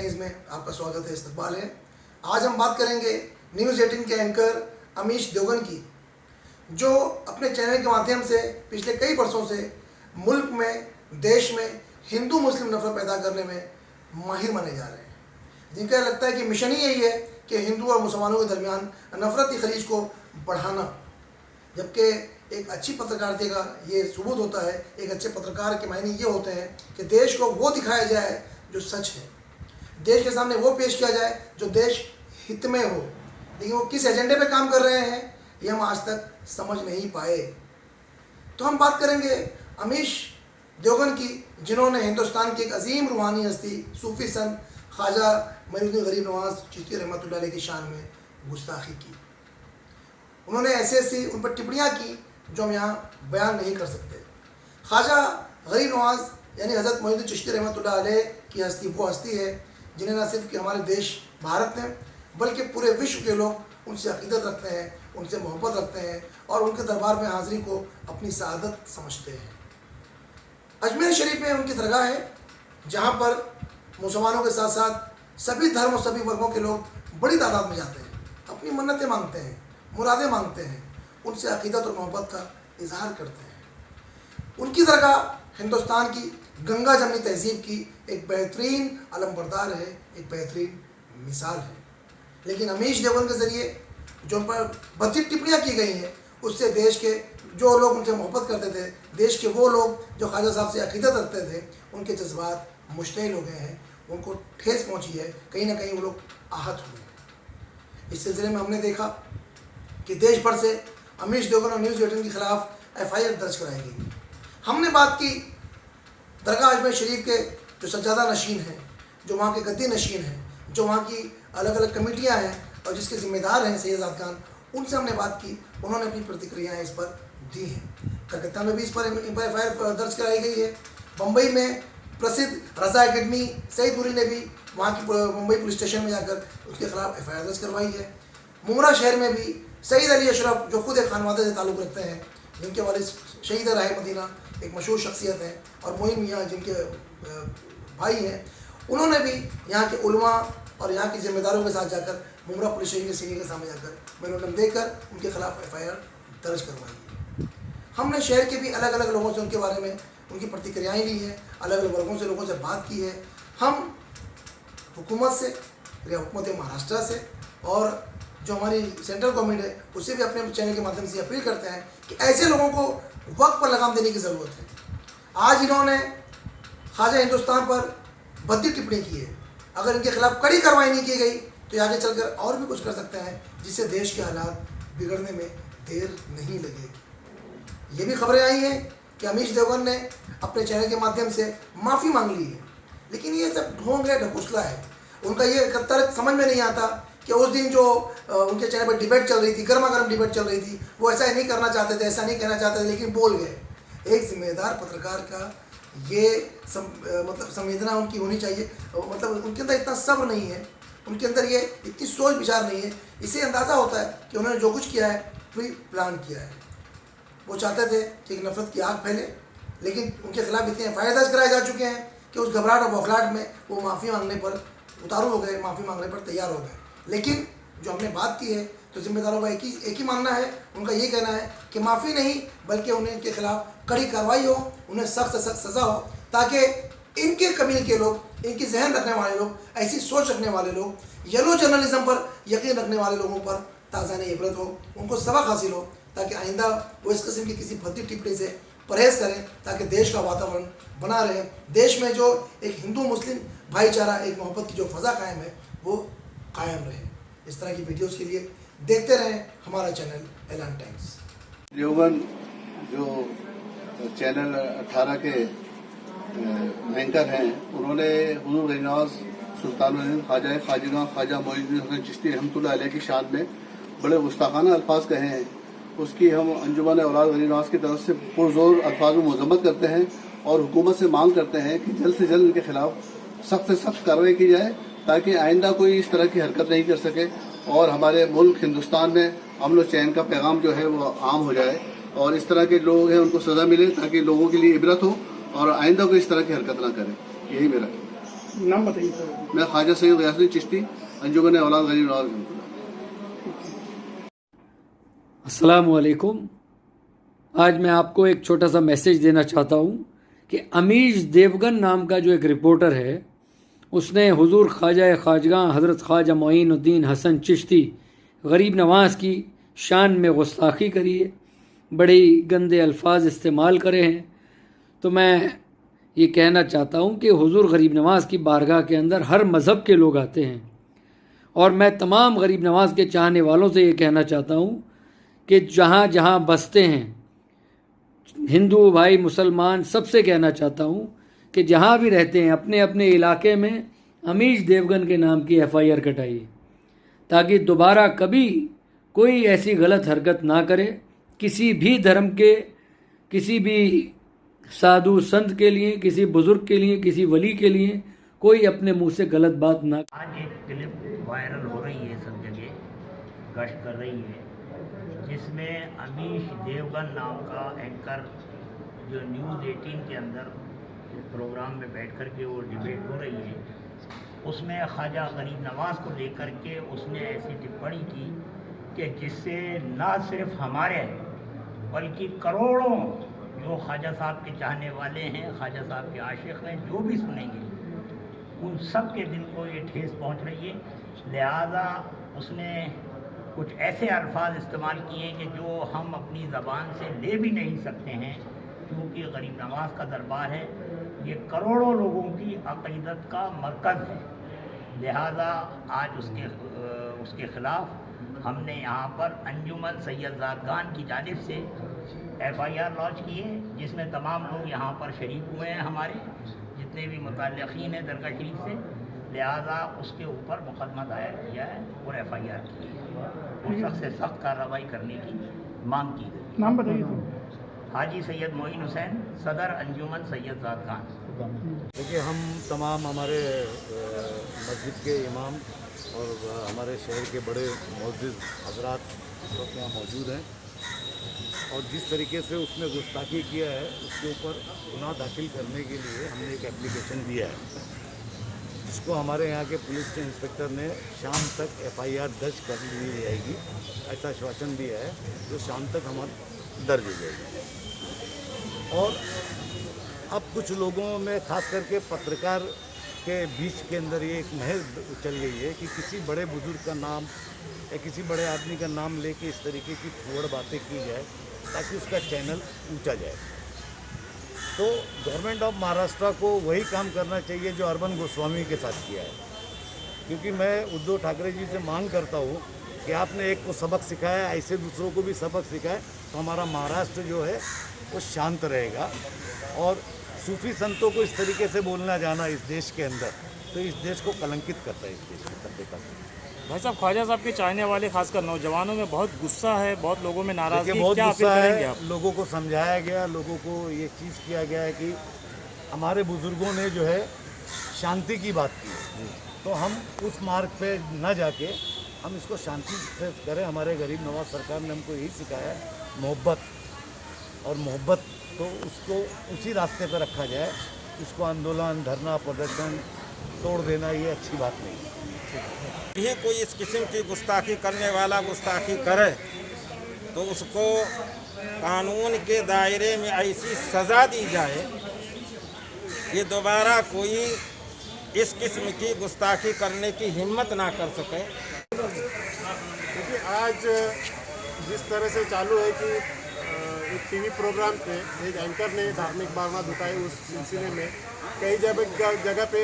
Times में आपका स्वागत है, इस्तकबाल है। आज हम बात करेंगे न्यूज़ 18 के एंकर अमीश देवगन की, जो अपने चैनल के माध्यम से पिछले कई वर्षों से मुल्क में, देश में हिंदू मुस्लिम नफरत पैदा करने में माहिर माने जा रहे हैं। जिनका लगता है कि मिशन ही यही है कि हिंदू और मुसलमानों के दरमियान नफरत की खलीज को बढ़ाना, जबकि एक अच्छी पत्रकारिता का ये सबूत होता है। एक अच्छे पत्रकार के मायने ये होते हैं कि देश को वो दिखाया जाए जो सच है, देश के सामने वो पेश किया जाए जो देश हित में हो। लेकिन वो किस एजेंडे पे काम कर रहे हैं ये हम आज तक समझ नहीं पाए। तो हम बात करेंगे अमीश देवगन की, जिन्होंने हिंदुस्तान की एक अजीम रूहानी हस्ती सूफी संत ख्वाजा मोइनुद्दीन गरीब नवाज चिश्ती रहमतुल्लाह अलैह की शान में गुस्ताखी की। उन्होंने ऐसी उन पर टिप्पणियाँ की जो हम यहाँ बयान नहीं कर सकते। ख्वाजा गरीब नवाज यानी हज़रत मोइनुद्दीन चिश्ती रहमतुल्लाह अलैह की हस्ती वो हस्ती है जिन्हें न सिर्फ कि हमारे देश भारत में बल्कि पूरे विश्व के लोग उनसे अक़ीदत रखते हैं, उनसे मोहब्बत रखते हैं और उनके दरबार में हाज़िरी को अपनी सआदत समझते हैं। अजमेर शरीफ में उनकी दरगाह है, जहाँ पर मुसलमानों के साथ साथ सभी धर्म और सभी वर्गों के लोग बड़ी तादाद में जाते हैं, अपनी मन्नतें मांगते हैं, मुरादें मांगते हैं, उनसे अक़ीदत और मोहब्बत का इजहार करते हैं। उनकी दरगाह हिंदुस्तान की गंगा जमनी तहजीब की एक बेहतरीन अलमबरदार है, एक बेहतरीन मिसाल है। लेकिन अमीश देवगन के ज़रिए जो उन पर बदतर टिप्पणियाँ की गई हैं, उससे देश के जो लोग उनसे मोहब्बत करते थे, देश के वो लोग जो ख्वाजा साहब से अक़ीदत रखते थे, उनके जज्बात मुश्तइल हो गए हैं, उनको ठेस पहुँची है, कहीं ना कहीं वो लोग आहत हुए हैं। इस सिलसिले में हमने देखा कि देश भर से अमीश देवगन और न्यूज़ 18 के खिलाफ FIR दर्ज कराई गई। हमने बात की दरगाह अजमेर शरीफ के जो सज्जादा नशीन हैं, जो वहाँ के गद्दी नशीन हैं, जो वहाँ की अलग अलग कमेटियाँ हैं और जिसके ज़िम्मेदार हैं सैयद आज़ाद खान, उनसे हमने बात की। उन्होंने अपनी प्रतिक्रियाएँ इस पर दी हैं। कलकत्ता में भी इस पर FIR दर्ज कराई गई है। मुंबई में प्रसिद्ध रज़ा एकेडमी सईदपुरी ने भी वहाँ की मुंबई पुलिस स्टेशन में जाकर उसके खिलाफ FIR दर्ज करवाई है। मुमरा शहर में भी सईद अली अशरफ, जो खुद एक खानवादे से ताल्लुक़ रखते हैं, जिनके वालिद शहीद राह मदीना एक मशहूर शख्सियत हैं, और मोइन मियाँ जिनके भाई हैं, उन्होंने भी यहाँ के उलमा और यहाँ के ज़िम्मेदारों के साथ जाकर मुमरा पुलिस स्टेशन के सीनियर के सामने जाकर मेमोरेंडम देकर उनके खिलाफ FIR दर्ज करवाई है। हमने शहर के भी अलग अलग लोगों से उनके बारे में उनकी प्रतिक्रियाएँ ली हैं, अलग अलग वर्गों से लोगों से बात की है। हम हुकूमत से, हुकूमत महाराष्ट्र से और जो हमारी सेंट्रल गवर्नमेंट है उससे भी अपने चैनल के माध्यम से अपील करते हैं कि ऐसे लोगों को वक्त पर लगाम देने की ज़रूरत है। आज इन्होंने ख्वाजा हिंदुस्तान पर बदतर टिप्पणी की है। अगर इनके खिलाफ कड़ी कार्रवाई नहीं की गई तो आगे चलकर और भी कुछ कर सकते हैं, जिससे देश के हालात बिगड़ने में देर नहीं लगेगी। ये भी खबरें आई हैं कि अमीश देवगन ने अपने चैनल के माध्यम से माफ़ी मांग ली है, लेकिन ये सब ढोंग है, ढकोसला है। उनका ये तर्क समझ में नहीं आता कि उस दिन जो उनके चैनल पर डिबेट चल रही थी, गर्मा गर्म डिबेट चल रही थी, वो ऐसा नहीं करना चाहते थे, ऐसा नहीं कहना चाहते थे, लेकिन बोल गए। एक जिम्मेदार पत्रकार का ये मतलब संवेदना उनकी होनी चाहिए, मतलब उनके अंदर इतना सब्र नहीं है, उनके अंदर ये इतनी सोच विचार नहीं है। इससे अंदाज़ा होता है कि उन्होंने जो कुछ किया है प्री प्लान किया है। वो चाहते थे कि एक नफरत की आग फैले, लेकिन उनके खिलाफ इतने FIR दर्ज कराए जा चुके हैं कि उस घबराहट और बौखलाहट में वो माफ़ी मांगने पर उतारू हो गए, माफ़ी मांगने पर तैयार हो गए। लेकिन जो हमने बात की है तो जिम्मेदारों का एक ही मानना है, उनका ये कहना है कि माफ़ी नहीं बल्कि उन्हें के खिलाफ कड़ी कार्रवाई हो, उन्हें सख्त से सख्त सज़ा हो, ताकि इनके कबील के लोग, इनकी जहन रखने वाले लोग, ऐसी सोच रखने वाले लोग, येलो जर्नलिज्म पर यकीन रखने वाले लोगों पर ताज़ान इबरत हो, उनको सबक हासिल हो, ताकि आइंदा वो इस किस्म की किसी भद्दी टिप्पणी से परहेज़ करें, ताकि देश का वातावरण बना रहे, देश में जो एक हिंदू मुस्लिम भाईचारा, एक मोहब्बत की जो फ़ज़ा कायम है वो कायम रहे। इस तरह की वीडियोस के लिए देखते रहें हमारा चैनल एलान टाइम्स। देवगन जो चैनल 18 के एंकर हैं, उन्होंने हुज़ूर गरीब नवाज सुल्तानुल ख्वाजा मोइनुद्दीन चिश्ती रहमतुल्लाह अलैह की शान में बड़े गुस्ताखाना अल्फाज कहे हैं। उसकी हम अंजुमन औलाद गरीब नवाज की तरफ से पुरजोर अल्फाज में मज़म्मत करते हैं और हुकूमत से मांग करते हैं कि जल्द से जल्द इनके खिलाफ सख्त से सख्त कार्रवाई की जाए, ताकि आइंदा कोई इस तरह की हरकत नहीं कर सके और हमारे मुल्क हिंदुस्तान में अमन व चैन का पैगाम जो है वो आम हो जाए और इस तरह के लोग हैं उनको सज़ा मिले, ताकि लोगों के लिए इबरत हो और आइंदा कोई इस तरह की हरकत ना करें। यही मेरा नाम बताइए सर। मैं ख्वाजा सैयद गयासुद्दीन चिश्ती, अंजुमन औलाद गरीब नवाज। अस्सलामु अलैकुम। आज मैं आपको एक छोटा सा मैसेज देना चाहता हूँ कि अमीश देवगन नाम का जो एक रिपोर्टर है, उसने हुजूर ख्वाजा ख्वाजगां हज़रत ख्वाजा मोइनुद्दीन हसन चिश्ती गरीब नवाज़ की शान में गुस्ताखी करी है, बड़े गंदे अल्फाज इस्तेमाल करे हैं। तो मैं ये कहना चाहता हूँ कि हुजूर गरीब नवाज़ की बारगाह के अंदर हर मज़हब के लोग आते हैं, और मैं तमाम गरीब नवाज़ के चाहने वालों से ये कहना चाहता हूँ कि जहाँ जहाँ बसते हैं, हिंदू भाई मुसलमान, सबसे कहना चाहता हूँ कि जहाँ भी रहते हैं अपने अपने इलाके में अमीश देवगन के नाम की FIR कटाइए, ताकि दोबारा कभी कोई ऐसी गलत हरकत ना करे। किसी भी धर्म के, किसी भी साधु संत के लिए, किसी बुज़ुर्ग के लिए, किसी वली के लिए कोई अपने मुंह से गलत बात ना। आज एक क्लिप वायरल हो रही है, सब जगह गश्त कर रही है, जिसमें अमीश देवगन नाम का एंकर जो न्यूज़ 18 के अंदर प्रोग्राम में बैठ कर के वो डिबेट हो रही है, उसमें ख्वाजा गरीब नवाज़ को लेकर के उसने ऐसी टिप्पणी की कि जिससे ना सिर्फ हमारे बल्कि करोड़ों जो ख्वाजा साहब के चाहने वाले हैं, ख्वाजा साहब के आशिक़ हैं, जो भी सुनेंगे उन सब के दिल को ये ठेस पहुंच रही है। लिहाजा उसने कुछ ऐसे अल्फाज इस्तेमाल किए कि जो हम अपनी ज़बान से ले भी नहीं सकते हैं, क्योंकि गरीब नवाज़ का दरबार है, ये करोड़ों लोगों की अक़ीदत का मरकज़ है। लिहाजा आज उसके ख़िलाफ़ हमने यहाँ पर अंजुमन सैयद ज़ादगान की जानिब से FIR लॉन्च की है, जिसमें तमाम लोग यहाँ पर शरीक हुए हैं, हमारे जितने भी मुतल्लिक़ीन हैं दरगाह शरीफ से। लिहाजा उसके ऊपर मुकदमा दायर किया है और FIR की है और सख्त से सख्त कार्रवाई करने की मांग की गई। नाम बताइए सर। हाजी सैयद मोइन हुसैन, सदर अंजुमन सैयद ज़ादगान। देखिए, हम तमाम हमारे मस्जिद के इमाम और हमारे शहर के बड़े मुअज़्ज़िज़ हज़रात इस वक्त यहाँ मौजूद हैं, और जिस तरीके से उसने गुस्ताखी किया है उसके ऊपर गुनाह दाखिल करने के लिए हमने एक एप्लीकेशन दिया है, जिसको हमारे यहाँ के पुलिस के इंस्पेक्टर ने शाम तक FIR दर्ज कर ली जाएगी, ऐसा आश्वासन दिया है, जो शाम तक हमारा दर्ज हो जाएगी। और अब कुछ लोगों में ख़ास करके पत्रकार के बीच के अंदर ये एक महज चल गई है कि किसी बड़े बुजुर्ग का नाम या किसी बड़े आदमी का नाम लेके इस तरीके की फुहड़ बातें की जाए ताकि उसका चैनल ऊंचा जाए। तो गवर्नमेंट ऑफ महाराष्ट्र को वही काम करना चाहिए जो अरविंद गोस्वामी के साथ किया है, क्योंकि मैं उद्धव ठाकरे जी से मांग करता हूँ कि आपने एक को सबक सिखाया, ऐसे दूसरों को भी सबक सिखाए, तो हमारा महाराष्ट्र जो है वो शांत रहेगा। और सूफी संतों को इस तरीके से बोलना जाना इस देश के अंदर, तो इस देश को कलंकित करता है, इस देश की सभ्यता को। भाई साहब, ख्वाजा साहब के चाहने वाले खासकर नौजवानों में बहुत गुस्सा है, बहुत लोगों में नाराज़गी, बहुत क्या अपील गुस्सा करेंगे है। आप? लोगों को समझाया गया, लोगों को ये चीज़ किया गया है कि हमारे बुज़ुर्गों ने जो है शांति की बात की है, तो हम उस मार्ग पे न जाके हम इसको शांति से करें। हमारे गरीब नवाज सरकार ने हमको यही सिखाया है, मोहब्बत, और मोहब्बत तो उसको उसी रास्ते पर रखा जाए। इसको आंदोलन, धरना, प्रदर्शन तोड़ देना ये अच्छी बात नहीं है। ये कोई इस किस्म की गुस्ताखी करने वाला गुस्ताखी करे तो उसको कानून के दायरे में ऐसी सज़ा दी जाए कि दोबारा कोई इस किस्म की गुस्ताखी करने की हिम्मत ना कर सके। क्योंकि आज जिस तरह से चालू है कि एक टीवी प्रोग्राम पे एक एंकर ने धार्मिक भावना दुखाई, उस सिलसिले में कई जगह पे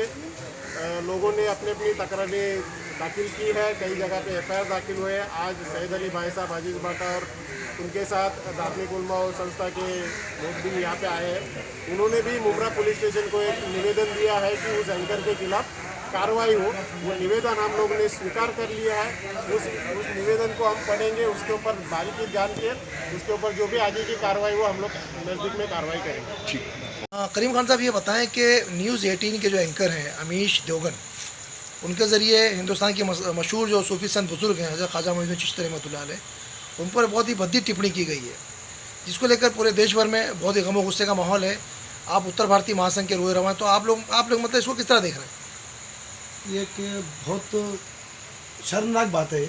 लोगों ने अपनी अपनी तकरारें दाखिल की है, कई जगह पे FIR दाखिल हुए हैं। आज सैयद अली भाई साहब, अजीज़ बाटा और उनके साथ धार्मिक उलमा और संस्था के लोग भी यहाँ पे आए हैं। उन्होंने भी मुमरा पुलिस स्टेशन को एक निवेदन दिया है कि उस एंकर के खिलाफ कार्रवाई हो। वो निवेदन हम लोग ने स्वीकार कर लिया है। उस निवेदन को हम पढ़ेंगे, उसके ऊपर बारीकी जान के उसके ऊपर जो भी आगे की कार्रवाई हो हम लोग नज़दीक में कार्रवाई करेंगे। करीम खान साहब, ये बताएं कि न्यूज़ 18 के जो एंकर हैं अमीश देवगन, उनके ज़रिए हिंदुस्तान के मशहूर जो सूफी संत बुजुर्ग हैं हज़रत ख्वाजा मोइनुद्दीन चिश्ती रहमतुल्लाह अलैह, उन पर बहुत ही भद्दी टिप्पणी की गई है, जिसको लेकर पूरे देश भर में बहुत ही गम और गुस्से का माहौल है। आप उत्तर भारतीय महासंघ के रोए रवा हैं, तो आप लोग मतलब इसको किस तरह देख रहे हैं? ये कि बहुत शर्मनाक बात है।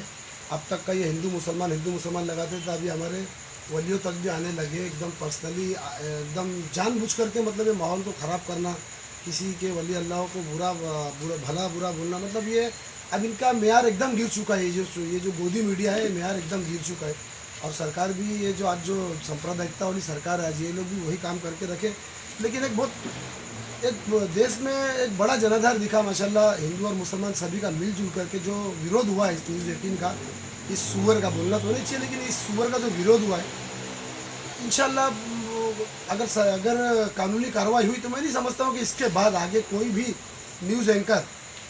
अब तक का ये हिंदू मुसलमान लगाते थे, अभी हमारे वलियों तक भी आने लगे एकदम पर्सनली, एकदम जानबूझ करके, मतलब ये माहौल को ख़राब करना, किसी के वली अल्लाह को भला बुरा बोलना, मतलब ये अब इनका मेयार एकदम गिर चुका है। ये जो गोदी मीडिया है, मेयार एकदम गिर चुका है। और सरकार भी ये जो आज जो सांप्रदायिकता वाली सरकार है, आज ये लोग भी वही काम करके रखे। लेकिन एक देश में एक बड़ा जनाधार दिखा माशाल्लाह, हिंदू और मुसलमान सभी का मिलजुल करके जो विरोध हुआ है इस न्यूज़ 18 का, इस सुअर का बोलना तो नहीं चाहिए, लेकिन इस सुअर का जो विरोध हुआ है, इंशाल्लाह अगर कानूनी कार्रवाई हुई तो मैं नहीं समझता हूँ कि इसके बाद आगे कोई भी न्यूज़ एंकर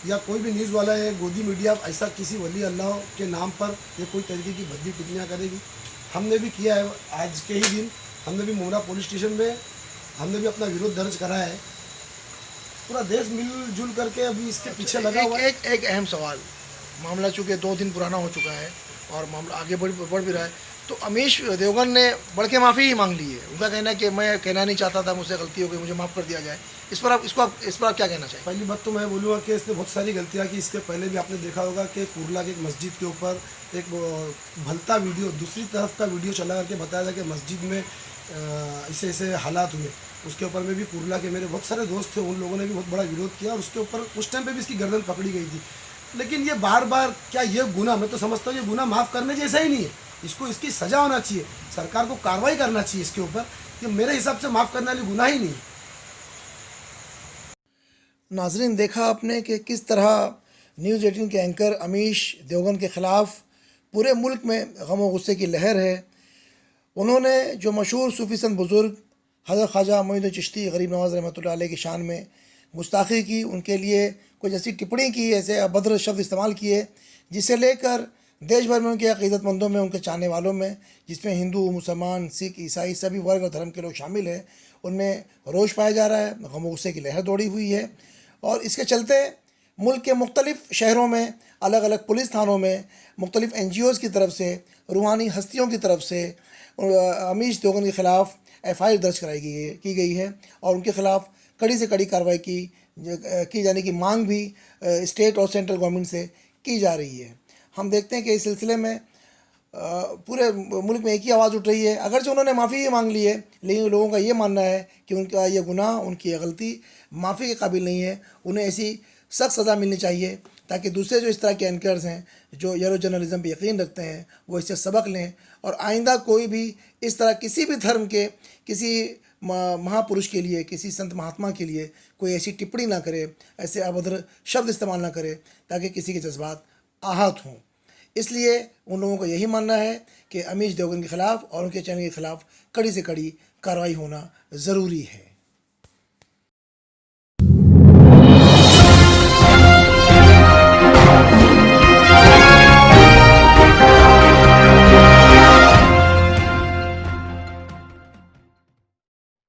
या कोई भी न्यूज़ वाला है, गोदी मीडिया ऐसा किसी वली अल्लाह के नाम पर ये कोई तरीके की भद्दी टिप्पणियाँ करेगी। हमने भी किया है, आज के ही दिन हमने भी मोमरा पुलिस स्टेशन में हमने भी अपना विरोध दर्ज कराया है। पूरा देश मिलजुल करके अभी इसके पीछे लगा हुआ है। एक अहम सवाल, मामला चूँकि 2 दिन पुराना हो चुका है और मामला आगे बढ़ भी रहा है, तो अमीश देवगन ने बढ़ के माफ़ी ही मांग ली है। उनका कहना है कि मैं कहना नहीं चाहता था, मुझसे गलती हो गई, मुझे माफ़ कर दिया जाए। इस पर आप क्या कहना चाहिए? पहली बात तो मैं बोलूँगा कि इसने बहुत सारी गलतियाँ की। इसके पहले भी आपने देखा होगा कि कुरला की एक मस्जिद के ऊपर एक भलता वीडियो, दूसरी तरफ का वीडियो चला करके बताया था कि मस्जिद में ऐसे हालात हुए। उसके ऊपर में भी कुरला के मेरे बहुत सारे दोस्त थे, उन लोगों ने भी बहुत बड़ा विरोध किया और उसके ऊपर उस टाइम पे भी इसकी गर्दन पकड़ी गई थी। लेकिन ये बार बार क्या ये गुनाह, मैं तो समझता हूँ ये गुनाह माफ़ करने जैसा ही नहीं है। इसको इसकी सज़ा होना चाहिए, सरकार को कार्रवाई करना चाहिए इसके ऊपर। ये मेरे हिसाब से माफ़ करने वाली गुनाह ही नहीं है। नाजरीन, देखा आपने कि किस तरह न्यूज़ 18 के एंकर अमीश देवगन के ख़िलाफ़ पूरे मुल्क में गम और गुस्से की लहर है। उन्होंने जो मशहूर सूफ़ी संत बुज़ुर्ग हज़रत ख्वाजा मोइनुद्दीन चिश्ती गरीब नवाज़ रहमतुल्लाह अलैह की शान में गुस्ताखी की, उनके लिए कुछ ऐसी टिप्पणी की, ऐसे अभद्र शब्द इस्तेमाल किए, जिसे लेकर देश भर में उनके अक़ीदतमंदों में, उनके चाहने वालों में, जिसमें हिंदू, मुसलमान, सिख, ईसाई सभी वर्ग और धर्म के लोग शामिल हैं, उनमें रोष पाया जा रहा है, गम और गुस्से की लहर दौड़ी हुई है। और इसके चलते मुल्क के मुख्तलिफ़ शहरों में, अलग अलग पुलिस थानों में, मुख्तलिफ़ NGOs की तरफ से, रूहानी हस्तियों की तरफ से अमीश देवगन के ख़िलाफ़ FIR दर्ज की गई है और उनके ख़िलाफ़ कड़ी से कड़ी कार्रवाई की जाने की मांग भी स्टेट और सेंट्रल गवर्नमेंट से की जा रही है। हम देखते हैं कि इस सिलसिले में पूरे मुल्क में एक ही आवाज़ उठ रही है। अगरचे उन्होंने माफ़ी ही मांग ली है, लेकिन लोगों का ये मानना है कि उनका ये गुनाह, उनकी गलती माफ़ी के काबिल नहीं है। उन्हें ऐसी सख्त सज़ा मिलनी चाहिए ताकि दूसरे जो इस तरह के एंकर्स हैं, जो यूरो जर्नलिज़म पर यकीन रखते हैं, वो इससे सबक लें और आइंदा कोई भी इस तरह किसी भी धर्म के किसी महापुरुष के लिए, किसी संत महात्मा के लिए कोई ऐसी टिप्पणी ना करे, ऐसे अभद्र शब्द इस्तेमाल ना करे ताकि किसी के जज्बात आहत हों। इसलिए उन लोगों का यही मानना है कि अमीश देवगन के ख़िलाफ़ और उनके चैनल के ख़िलाफ़ कड़ी से कड़ी कार्रवाई होना ज़रूरी है।